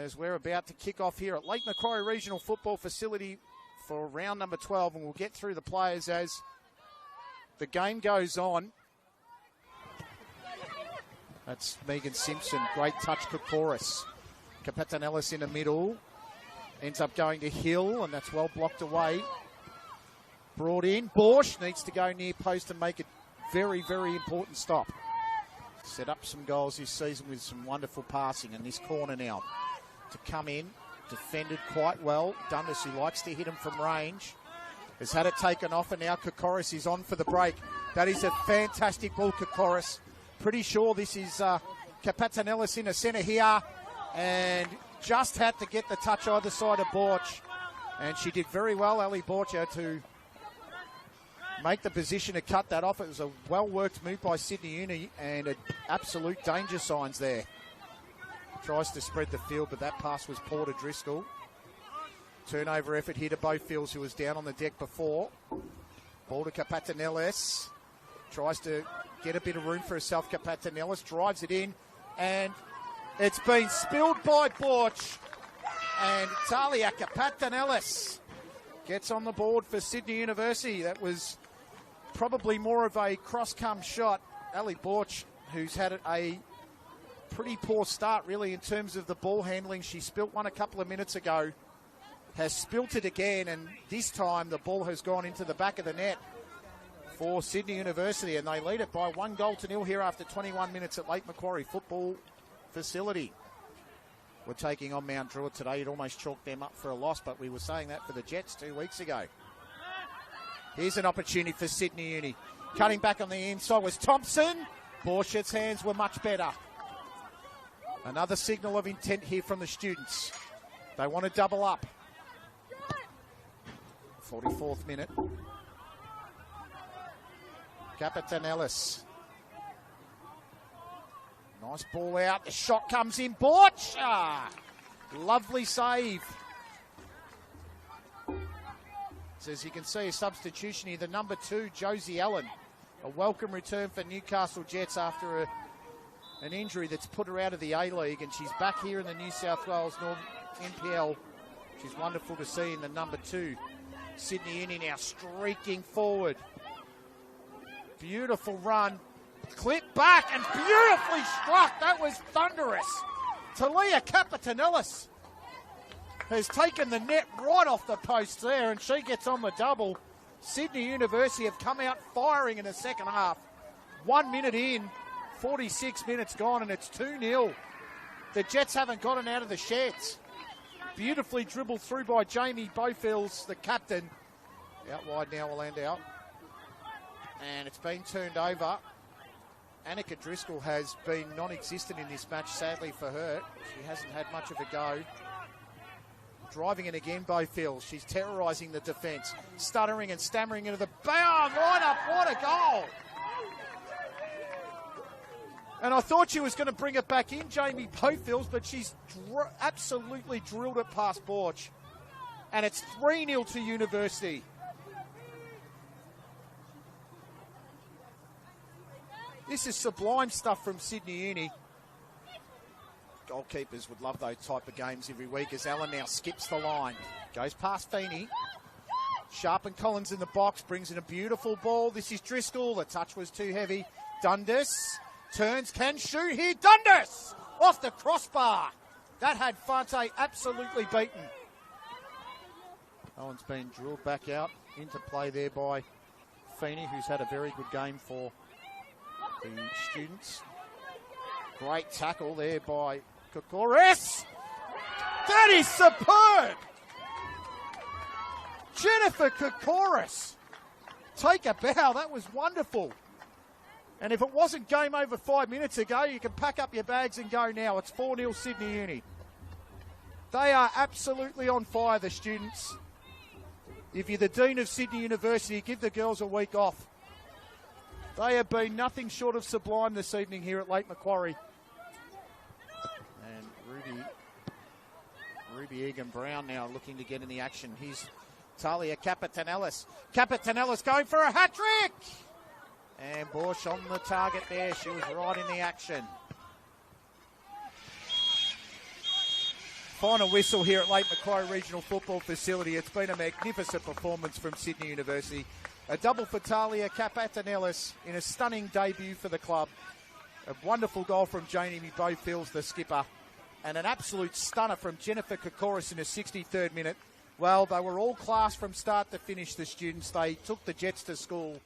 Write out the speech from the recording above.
as we're about to kick off here at Lake Macquarie Regional Football Facility for round number 12, and we'll get through the players as the game goes on. That's Megan Simpson, great touch, Kokoris. Kapatanellis in the middle, ends up going to Hill, and that's well blocked away. Brought in, Borsch needs to go near post and make a very, very important stop. Set up some goals this season with some wonderful passing, and this corner now to come in, defended quite well. Dundas, who likes to hit him from range, has had it taken off, and now Kokoris is on for the break. That is a fantastic ball, Kokoris. Pretty sure this is Kapatanellis in the centre here, and just had to get the touch either side of Borch, and she did very well, Ali Borcher, to make the position to cut that off. It was a well-worked move by Sydney Uni, and absolute danger signs there. Tries to spread the field, but that pass was poor to Driscoll. Turnover effort here to Bowfields, who was down on the deck before. Ball to Kapatanellis. Tries to get a bit of room for herself. Kapatanellis drives it in, and it's been spilled by Borch. And Talia Kapatanellis gets on the board for Sydney University. That was probably more of a cross-come shot. Ali Borch, who's had a pretty poor start, really, in terms of the ball handling. She spilt one a couple of minutes ago, has spilt it again, and this time the ball has gone into the back of the net for Sydney University, and they lead it by 1-0 here after 21 minutes at Lake Macquarie Football Facility. We're taking on Mount Druitt today. You'd almost chalk them up for a loss, but we were saying that for the Jets 2 weeks ago. Here's an opportunity for Sydney Uni. Cutting back on the inside was Thompson. Borchett's hands were much better. Another signal of intent here from the students. They want to double up. 44th minute. Kapatanellis. Nice ball out. The shot comes in. Borch. Lovely save. So as you can see, a substitution here. The number 2, Josie Allen. A welcome return for Newcastle Jets after an injury that's put her out of the A-League, and she's back here in the New South Wales North NPL. She's wonderful to see in the number 2. Sydney Uni now streaking forward. Beautiful run. Clip back and beautifully struck. That was thunderous. Talia Kapatanellis has taken the net right off the post there, and she gets on the double. Sydney University have come out firing in the second half. 1 minute in, 46 minutes gone, and it's 2-0. The Jets haven't gotten out of the sheds. Beautifully dribbled through by Jamie Bowfields, the captain. Out wide now, will end out. And it's been turned over. Annika Driscoll has been non-existent in this match, sadly for her. She hasn't had much of a go. Driving it again, Bowfields. She's terrorising the defence. Stuttering and stammering into the bound line-up. What a goal! And I thought she was going to bring it back in, Jamie Bowfields, but she's absolutely drilled it past Borch. And it's 3-0 to University. This is sublime stuff from Sydney Uni. Goalkeepers would love those type of games every week as Allen now skips the line. Goes past Feeney. Sharp and Collins in the box, brings in a beautiful ball. This is Driscoll. The touch was too heavy. Dundas turns, can shoot here. Dundas! Off the crossbar. That had Fante absolutely beaten. Owen's been drilled back out into play there by Feeney, who's had a very good game for the students. Great tackle there by Kokoris. That is superb. Jennifer Kokoris. Take a bow. That was wonderful. And if it wasn't game over 5 minutes ago, you can pack up your bags and go now. It's 4-0 Sydney Uni. They are absolutely on fire, the students. If you're the Dean of Sydney University, give the girls a week off. They have been nothing short of sublime this evening here at Lake Macquarie. And Ruby Egan-Brown now looking to get in the action. Here's Talia Kapatanellis. Kapatanellis going for a hat-trick! And Borsch on the target there. She was right in the action. Final whistle here at Lake Macquarie Regional Football Facility. It's been a magnificent performance from Sydney University. A double for Talia Kapatanellis in a stunning debut for the club. A wonderful goal from Jamie Bowfields, the skipper. And an absolute stunner from Jennifer Kokoris in the 63rd minute. Well, they were all class from start to finish, the students. They took the Jets to school.